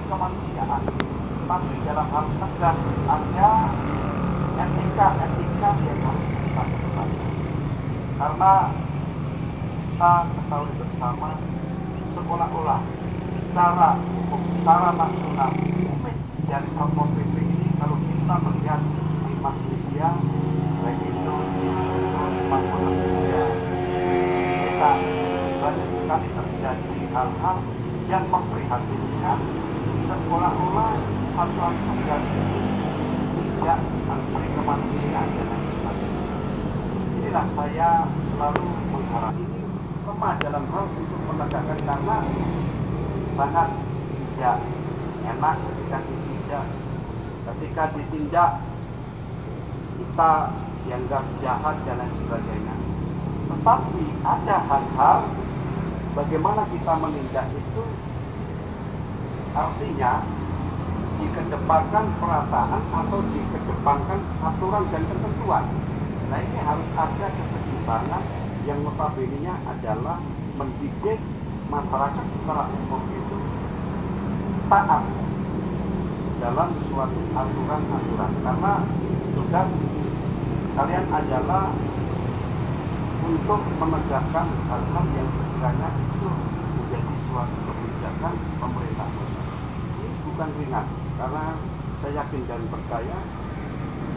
kemanusiaan, tapi dalam hal tegas ada etika yang harus kita kedepankan. Karena kita ketahui bersama, seolah-olah secara hukum, secara nasional, dari Satpol PP ini kalau kita melihat di mass media, baik itu maupun media kita, banyak sekali terjadi hal-hal yang memprihatinkan, seolah-olah hal-hal terjadi tidak antri kemanusiaan dan lain sebagainya. Inilah saya selalu mengharap ini lemah dalam hal untuk menegakkan, karena sangat tidak enak ketika ditindak kita dianggap jahat dan lain sebagainya. Tetapi ada hal-hal bagaimana kita menindak itu, artinya dikedepankan perasaan atau dikedepankan aturan dan ketentuan. Nah, ini harus ada keseimbangan yang notabene-nya adalah mendidik masyarakat secara umum itu taat dalam suatu aturan-aturan, karena tugas kalian adalah untuk menegakkan hal-hal yang sekiranya itu menjadi suatu kebijakan pemerintah pusat. Ini bukan ringan, karena saya yakin dan percaya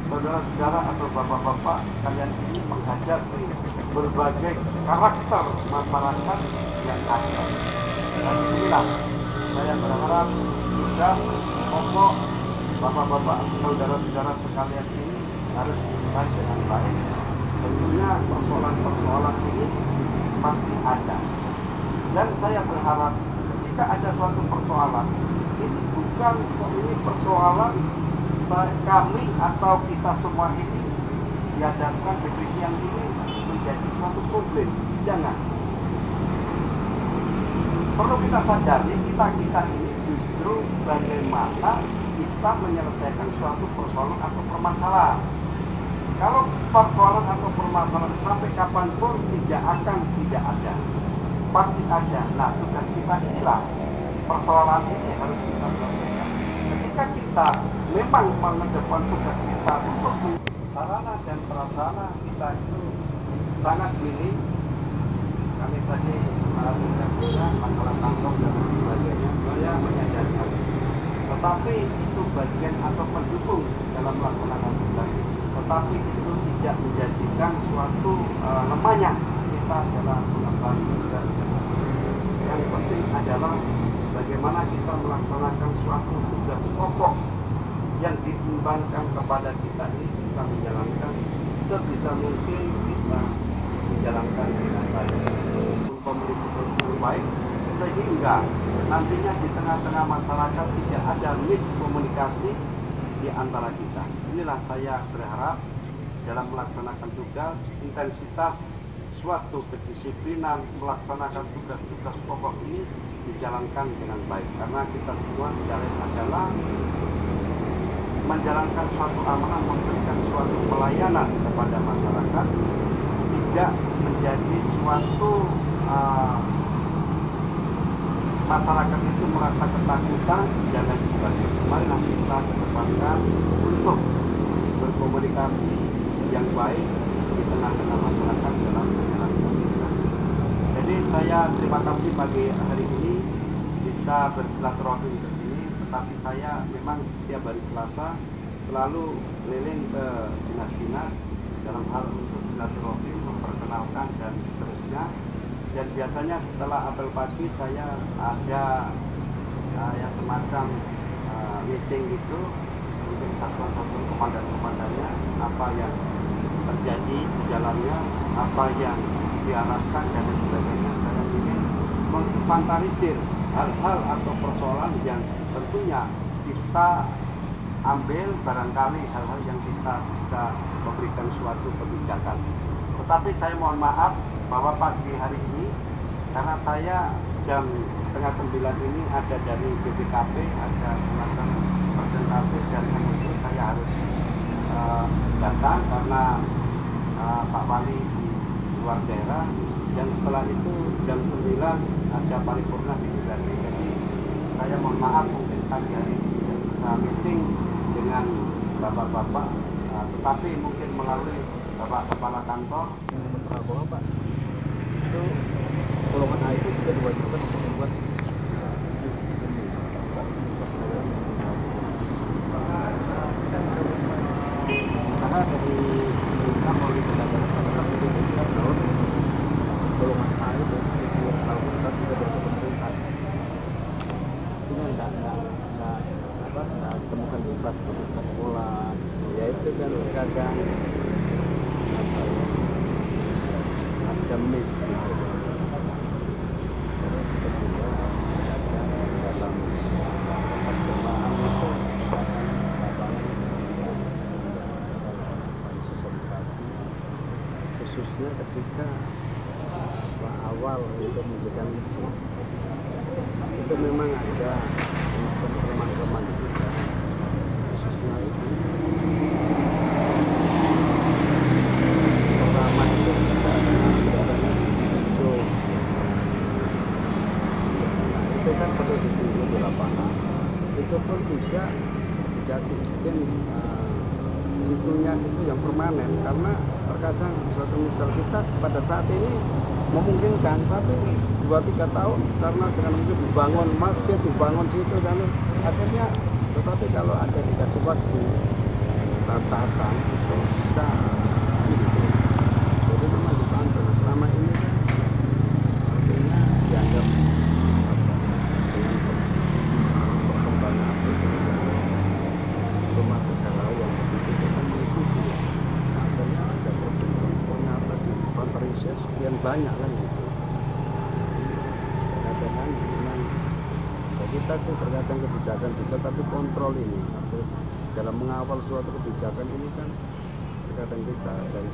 saudara-saudara atau bapak-bapak kalian ini menghadapi berbagai karakter masyarakat yang ada. Dan inilah saya berharap juga pokok bapak-bapak saudara-saudara sekalian ini harus diselesaikan dengan baik. Tentunya persoalan-persoalan ini pasti ada. Dan saya berharap jika ada suatu persoalan, ini bukan ini persoalan kami atau kita semua ini dihadapkan depresi yang ini menjadi suatu problem. Jangan. Perlu kita sadari, kita ini justru bagaimana kita menyelesaikan suatu persoalan atau permasalahan. Kalau persoalan atau permasalahan sampai kapanpun tidak ada, pasti ada. Nah, tugas kita inilah persoalan ini harus kita selesaikan. Ketika kita memang mengedepan tugas kita untuk sarana dan prasarana kita itu sangat minim. Kami tadi melakukan masalah kantong dan sebagainya, saya menyadari. Tetapi itu bagian atau pendukung dalam melaksanakan tugas. Tetapi itu tidak menjadikan suatu lemahnya kita dalam melaksanakan tugas. Yang penting adalah bagaimana kita melaksanakan suatu tugas pokok yang ditimbangkan kepada kita ini bisa menjalankan sebisa mungkin, kita menjalankan dengan baik, komunikasi baik, sehingga nantinya di tengah-tengah masyarakat tidak ada miskomunikasi di antara kita. Inilah saya berharap dalam melaksanakan tugas, intensitas suatu kedisiplinan melaksanakan tugas-tugas pokok ini dijalankan dengan baik, karena kita semua adalah menjalankan suatu amanah, memberikan suatu pelayanan kepada masyarakat, tidak menjadi suatu masyarakat itu merasa ketakutan dan lain sebagainya. Marilah kita kedepankan untuk berkomunikasi yang baik di tengah-tengah masyarakat dalam menjalankan tugas. Jadi saya terima kasih pagi hari ini bisa bersilaturahmi di sini, tetapi saya memang setiap hari Selasa selalu keliling ke dinas-dinas dalam hal untuk silaturahmi, memperkenalkan dan seterusnya. Dan biasanya setelah apel pagi saya ada yang semacam meeting itu untuk satuan-satuan komandan-komandannya, apa yang terjadi di jalannya, apa yang diarahkan dan sebagainya. Saya ingin menginventarisir hal-hal atau persoalan yang tentunya kita ambil, barangkali hal-hal yang kita bisa memberikan suatu kebijakan. Tetapi saya mohon maaf bahwa pagi hari ini, karena saya jam 8:30 ini ada dari BPKP, ada semacam presentasi, dan kemudian saya harus datang karena Pak Wali di luar daerah, dan setelah itu jam 9 ada paripurna di Bidari. Jadi saya mohon maaf mungkin hari bisa meeting dengan bapak-bapak, tetapi mungkin melalui bapak kepala kantor. Prabowo Pak, itu golongan A itu sudah diwajibkan untuk membuat karena dari pemerintah melalui pedagang masyarakat Indonesia bahwa golongan A itu tahun kita sudah dari pemerintah ini nggak ditemukan di infrastruktur sekolah, ya itu kan kadang ada miss gitu. Terus kedua dalam perkembangan itu sosialisasi khususnya ketika awal untuk memberikan izin itu memang ada kelemahan-kelemahan di kita, khususnya itu pertama itu kita itu kan perlu ditinjau di lapangan. Itu pun tidak dikasih izin situnya itu yang permanen, karena terkadang suatu misal kita pada saat ini memungkinkan, tapi 2-3 tahun karena dengan itu dibangun masjid, dibangun situ dan akhirnya, tetapi kalau ada dikasih waktu batasan itu bisa gitu. Jadi memang dibantu. Selama ini kan artinya dianggap dengan perkembangan rumah usaha yang begitu kan mengikuti. Akhirnya ada ternyata di kontrasnya sekian banyak kan gitu. Kadang-kadang memang kita sih terkadang kebijakan bisa, tapi kontrol ini dalam mengawal suatu kebijakan ini kan terkadang kita dari